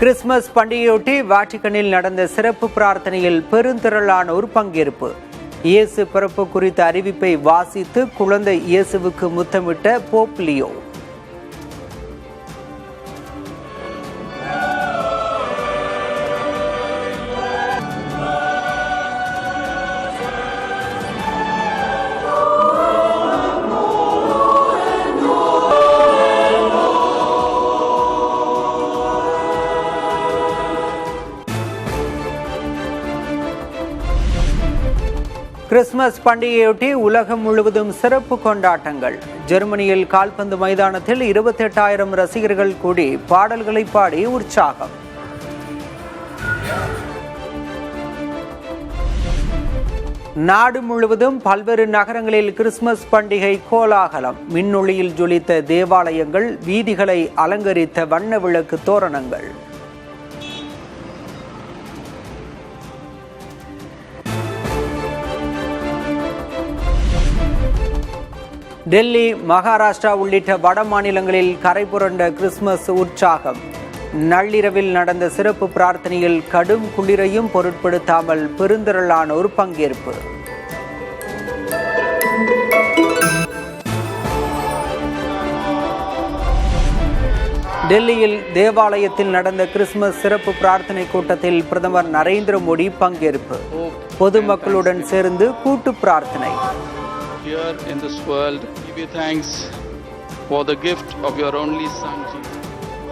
Christmas பண்டிகையொட்டி வாட்டிகனில் நடந்த சிறப்பு பிரார்த்தனையில் பெருந்திரளானோர் பங்கேற்பு. இயேசு பிறப்பு குறித்த அறிவிப்பை வாசித்து குழந்தை இயேசுவுக்கு முத்தமிட்ட போப் லியோ. கிறிஸ்துமஸ் பண்டிகையொட்டி உலகம் முழுவதும் சிறப்பு கொண்டாட்டங்கள். ஜெர்மனியில் கால்பந்து மைதானத்தில் 28,000 ரசிகர்கள் கூடி பாடல்களை பாடி உற்சாகம். நாடு முழுவதும் பல்வேறு நகரங்களில் கிறிஸ்துமஸ் பண்டிகை கோலாகலம். மின்னொளியில் ஜொலித்த தேவாலயங்கள், வீதிகளை அலங்கரித்த வண்ண விளக்கு தோரணங்கள். டெல்லி, மகாராஷ்டிரா உள்ளிட்ட வட மாநிலங்களில் கரை புரண்ட கிறிஸ்துமஸ் உற்சாகம். நள்ளிரவில் நடந்த சிறப்பு பிரார்த்தனையில் கடும் குளிரையும் பொருட்படுத்தாமல் பெருந்திரளானோர் பங்கேற்பு. டெல்லியில் தேவாலயத்தில் நடந்த கிறிஸ்துமஸ் சிறப்பு பிரார்த்தனை கூட்டத்தில் பிரதமர் நரேந்திர மோடி பங்கேற்பு. பொதுமக்களுடன் சேர்ந்து கூட்டு பிரார்த்தனை. Here in this world, give you thanks for the gift of your only Son, Jesus.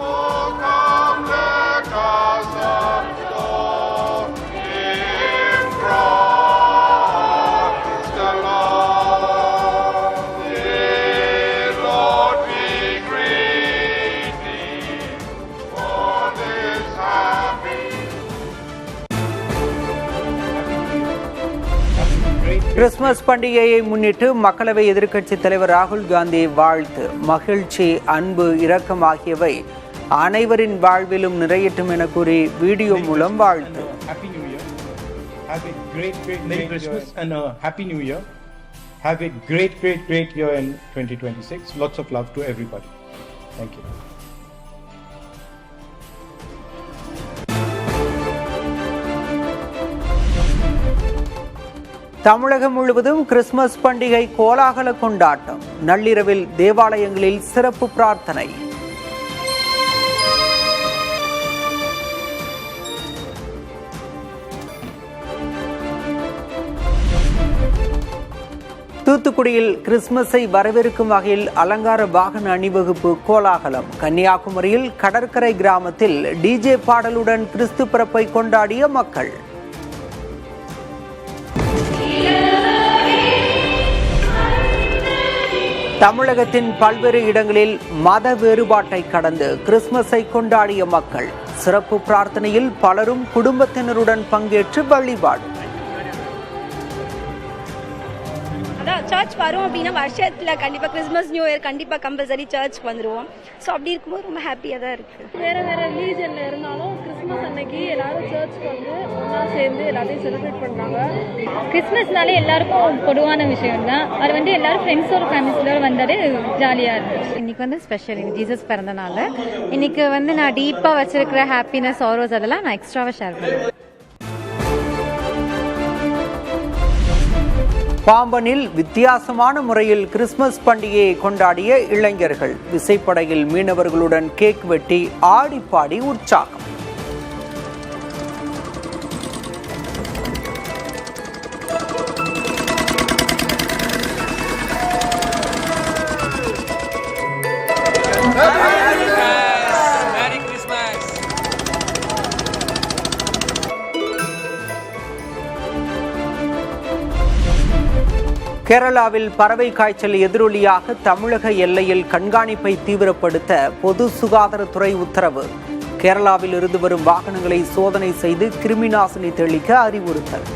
Oh, come, let us adore Him, Christ the Lord. Dear Lord, we greet Thee for this happy. Christmas பண்டிகையை முன்னிட்டு மக்களவை எதிர்க்கட்சித் தலைவர் ராகுல் காந்தி வாழ்த்து. மகிழ்ச்சி, அன்பு, இரக்கம் ஆகியவை அனைவரின் வாழ்விலும் நிறையட்டும் என கூறி வீடியோ மூலம் வாழ்த்து. Happy New Year. Have a great Merry Christmas and a Happy New Year. Have a great year in 2026. Lots of love to everybody. Thank you. தமிழகம் முழுவதும் கிறிஸ்துமஸ் பண்டிகை கோலாகல கொண்டாட்டம். நள்ளிரவில் தேவாலயங்களில் சிறப்பு பிரார்த்தனை. தூத்துக்குடியில் கிறிஸ்துமஸை வரவேற்கும் வகையில் அலங்கார வாகன அணிவகுப்பு கோலாகலம். கன்னியாகுமரியில் கடற்கரை கிராமத்தில் டிஜே பாடலுடன் கிறிஸ்து பிறப்பை கொண்டாடிய மக்கள். தமிழகத்தின் பல்வேறு இடங்களில் மத வேறுபாட்டை கடந்து கிறிஸ்துமஸை கொண்டாடிய மக்கள். சிறப்பு பிரார்த்தனையில் பலரும் குடும்பத்தினருடன் பங்கேற்று வழிபாடு. அதான் சர்ச் வரும் அப்படின்னா வருஷத்தில் கண்டிப்பாக கிறிஸ்மஸ் நியூ இயர் கண்டிப்பாக கம்பல்சரி சர்ச்சுக்கு வந்துடுவோம். ஸோ அப்படி இருக்கும்போது ரொம்ப ஹாப்பியாக தான் இருக்குது. வேறு ரிலீஜனில் இருந்தாலும் கிறிஸ்மஸ் அன்னைக்கு எல்லாரும் சர்ச்சுக்கு வந்து ஒன்றா சேர்ந்து எல்லாத்தையும் செலிப்ரேட் பண்ணுறாங்க. கிறிஸ்மஸ்னாலே எல்லாருக்கும் பொதுவான விஷயம் தான். அது வந்து எல்லாரும் ஃப்ரெண்ட்ஸோட ஃபேமிலிஸோட வந்தாலே ஜாலியாக இருந்துச்சு. இன்னைக்கு வந்து ஸ்பெஷல், இன்னைக்கு ஜீசஸ் பிறந்தனால இன்னைக்கு வந்து நான் டீப்பாக வச்சிருக்கிற ஹாப்பினஸ், சாரோஸ் அதெல்லாம் நான் எக்ஸ்ட்ராவாக ஷேர் பண்ணுவேன். பாம்பனில் வித்தியாசமான முறையில் கிறிஸ்துமஸ் பண்டிகையை கொண்டாடிய இளைஞர்கள். விசைப்படகில் மீனவர்களுடன் கேக் வெட்டி ஆடி பாடி உற்சாகம். கேரளாவில் பறவை காய்ச்சல் எதிரொலியாக தமிழக எல்லையில் கண்காணிப்பை தீவிரப்படுத்த பொது சுகாதாரத்துறை உத்தரவு. கேரளாவில் இருந்து வரும் வாகனங்களை சோதனை செய்து கிருமிநாசினி தெளிக்க அறிவுறுத்தல்.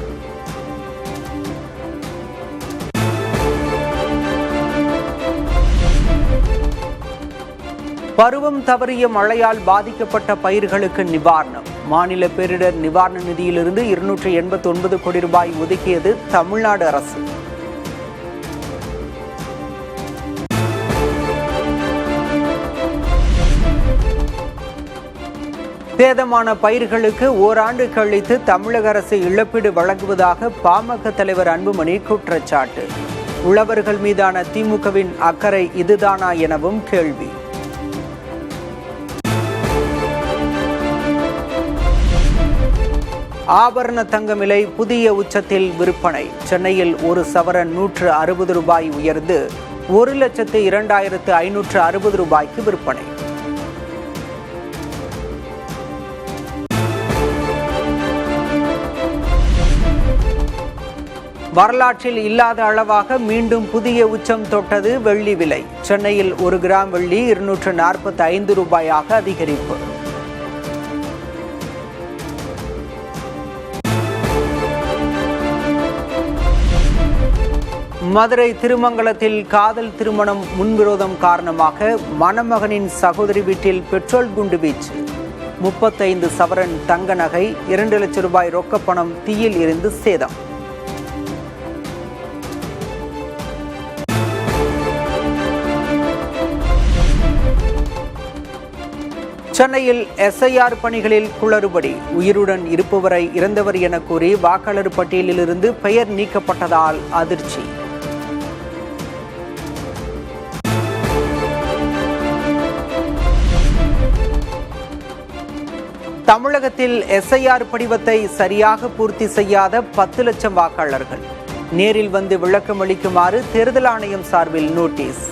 பருவம் தவறிய மழையால் பாதிக்கப்பட்ட பயிர்களுக்கு நிவாரணம். மாநில பேரிடர் நிவாரண நிதியிலிருந்து 289 கோடி ரூபாய் ஒதுக்கியது தமிழ்நாடு அரசு. சேதமான பயிர்களுக்கு ஓராண்டு கழித்து தமிழக அரசு இழப்பீடு வழங்குவதாக பாமக தலைவர் அன்புமணி குற்றச்சாட்டு. உழவர்கள் மீதான திமுகவின் அக்கறை இதுதானா எனவும் கேள்வி. ஆபரண தங்க விலை புதிய உச்சத்தில் விற்பனை. சென்னையில் ஒரு சவரன் 160 ரூபாய் உயர்ந்து 1,02,560 ரூபாய்க்கு விற்பனை. வரலாற்றில் இல்லாத அளவாக மீண்டும் புதிய உச்சம் தொட்டது வெள்ளி விலை. சென்னையில் 1 கிராம் வெள்ளி 245 ரூபாயாக அதிகரிப்பு. மதுரை திருமங்கலத்தில் காதல் திருமணம் முன்விரோதம் காரணமாக மணமகனின் சகோதரி வீட்டில் பெட்ரோல் குண்டு வீச்சு. 35 சவரன் தங்க நகை, 2 லட்சம் ரூபாய் ரொக்கப்பணம் தீயில் எரிந்து சேதம். சென்னையில் SIR பணிகளில் குளறுபடி. உயிருடன் இருப்பவரை இறந்தவர் என கூறி வாக்காளர் பட்டியலிலிருந்து பெயர் நீக்கப்பட்டதால் அதிர்ச்சி. தமிழகத்தில் SIR படிவத்தை சரியாக பூர்த்தி செய்யாத 10 லட்சம் வாக்காளர்கள் நேரில் வந்து விளக்கம் அளிக்குமாறு தேர்தல் ஆணையம் சார்பில் நோட்டீஸ்.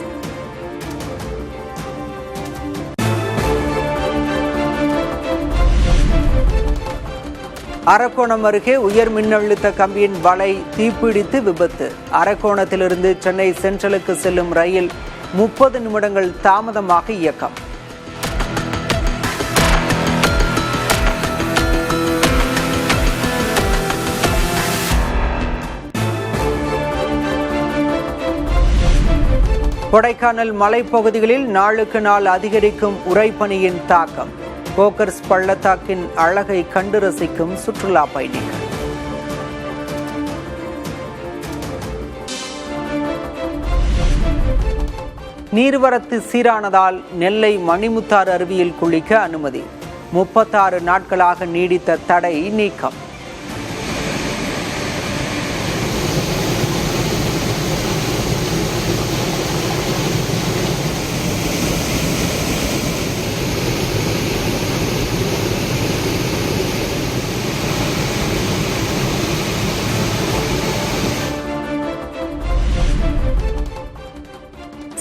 அரக்கோணம் அருகே உயர் மின்னழுத்த கம்பியின் வலை தீப்பிடித்து விபத்து. அரக்கோணத்திலிருந்து சென்னை சென்ட்ரலுக்கு செல்லும் ரயில் 30 நிமிடங்கள் தாமதமாக இயக்கம். கொடைக்கானல் மலைப்பகுதிகளில் நாளுக்கு நாள் அதிகரிக்கும் உறைபனியின் தாக்கம். போக்கர்ஸ் பள்ளத்தாக்கின் அழகை கண்டு ரசிக்கும் சுற்றுலா பயணிகள். நீர்வரத்து சீரானதால் நெல்லை மணிமுத்தாறு அருவியில் குளிக்க அனுமதி. 36 நாட்களாக நீடித்த தடை நீக்கம்.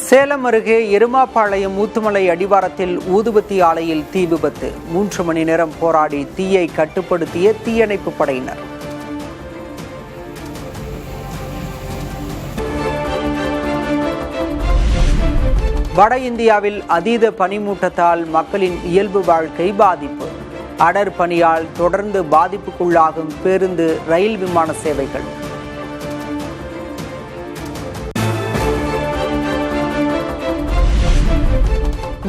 சேலம் அருகே எருமாபாளையம் ஊத்துமலை அடிவாரத்தில் ஊதுபத்தி ஆலையில் தீ விபத்து. 3 மணி நேரம் போராடி தீயை கட்டுப்படுத்திய தீயணைப்பு படையினர். வட இந்தியாவில் அதீத பனிமூட்டத்தால் மக்களின் இயல்பு வாழ்க்கை பாதிப்பு. அடர் பனியால் தொடர்ந்து பாதிப்புக்குள்ளாகும் பேருந்து, ரயில், விமான சேவைகள்.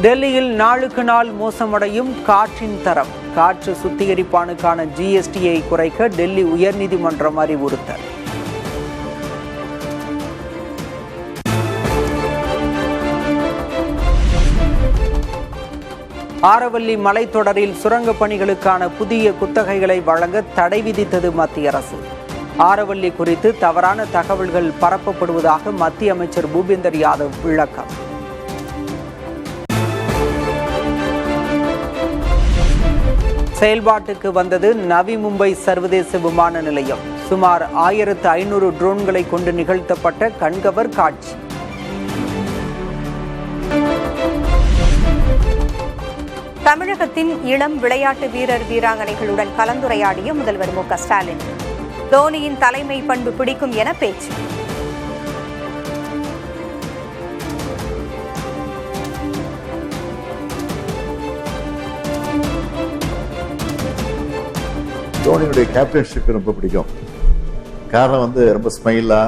டெல்லியில் நாளுக்கு நாள் மோசமடையும் காற்றின் தரம். காற்று சுத்திகரிப்பானுக்கான GSTயை குறைக்க டெல்லி உயர்நீதிமன்றம் அறிவுறுத்தல். ஆரவல்லி மலைத்தொடரில் சுரங்க பணிகளுக்கான புதிய குத்தகைகளை வழங்க தடை விதித்தது மத்திய அரசு. ஆரவல்லி குறித்து தவறான தகவல்கள் பரப்பப்படுவதாக மத்திய அமைச்சர் பூபேந்தர் யாதவ் விளக்கம். செயல்பாட்டுக்கு வந்தது நவி மும்பை சர்வதேச விமான நிலையம். சுமார் 1500 ட்ரோன்களை கொண்டு நிகழ்த்தப்பட்ட கண்கவர் காட்சி. தமிழகத்தின் இளம் விளையாட்டு வீரர் வீராங்கனைகளுடன் கலந்துரையாடிய முதல்வர் மு.க. ஸ்டாலின். தோனியின் தலைமை பண்பு பிடிக்கும் என பேச்சு. தோனியுடைய கேப்டன்ஷிப் ரொம்ப பிடிக்கும். காரணம் ரொம்ப ஸ்மைலா,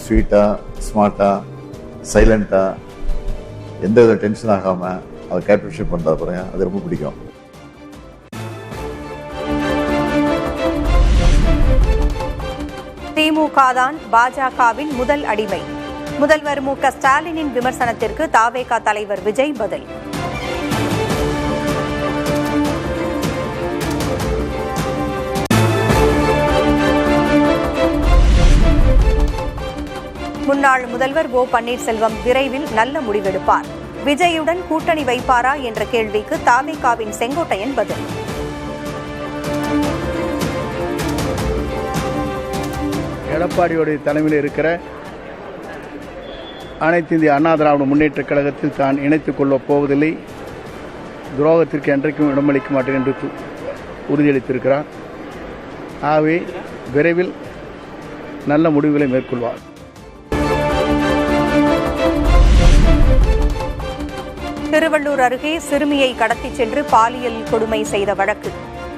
ஸ்வீட்டா, ஸ்மார்ட்டா, சைலண்டா, எந்த வித டென்ஷன் ஆகாம அவர் கேப்டன்ஷிப் பண்றாரு பாருங்க, அது ரொம்ப பிடிக்கும். திமுக தான் பாஜகவின் முதல் அடிமை. முதல்வர் மு.க. ஸ்டாலினின் விமர்சனத்திற்கு தாவேகா தலைவர் விஜய் பதில். முன்னாள் முதல்வர் ஓ பன்னீர்செல்வம் விரைவில் நல்ல முடிவெடுப்பார். விஜயுடன் கூட்டணி வைப்பாரா என்ற கேள்விக்கு தவிகவின் செங்கோட்டையன் பதில். எடப்பாடியோடைய தலைமையில் இருக்கிற அனைத்து இந்திய அண்ணா திராவிட முன்னேற்ற கழகத்தில் தான் இணைத்துக் கொள்ளப் போவதில்லை, துரோகத்திற்கு என்றைக்கும் இடமளிக்க மாட்டேன் என்று உறுதியளித்திருக்கிறார். ஆகவே விரைவில் நல்ல முடிவுகளை மேற்கொள்வார். திருவள்ளூர் அருகே சிறுமியை கடத்திச் சென்று பாலியல் கொடுமை செய்த வழக்கு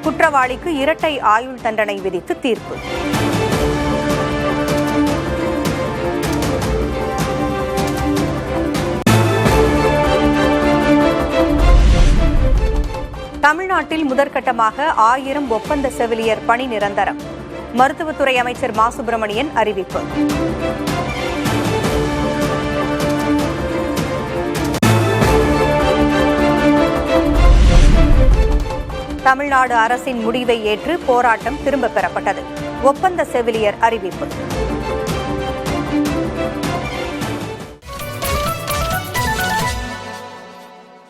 குற்றவாளிக்கு இரட்டை ஆயுள் தண்டனை விதித்து தீர்ப்பு. தமிழ்நாட்டில் முதற்கட்டமாக 1000 ஒப்பந்த செவிலியர் பணி நிரந்தரம். மருத்துவத்துறை அமைச்சர் மா சுப்பிரமணியன் அறிவிப்பு. தமிழ்நாடு அரசின் முடிவை ஏற்று போராட்டம் திரும்பப் பெறப்பட்டது. ஒப்பந்த செவிலியர் அறிவிப்பு.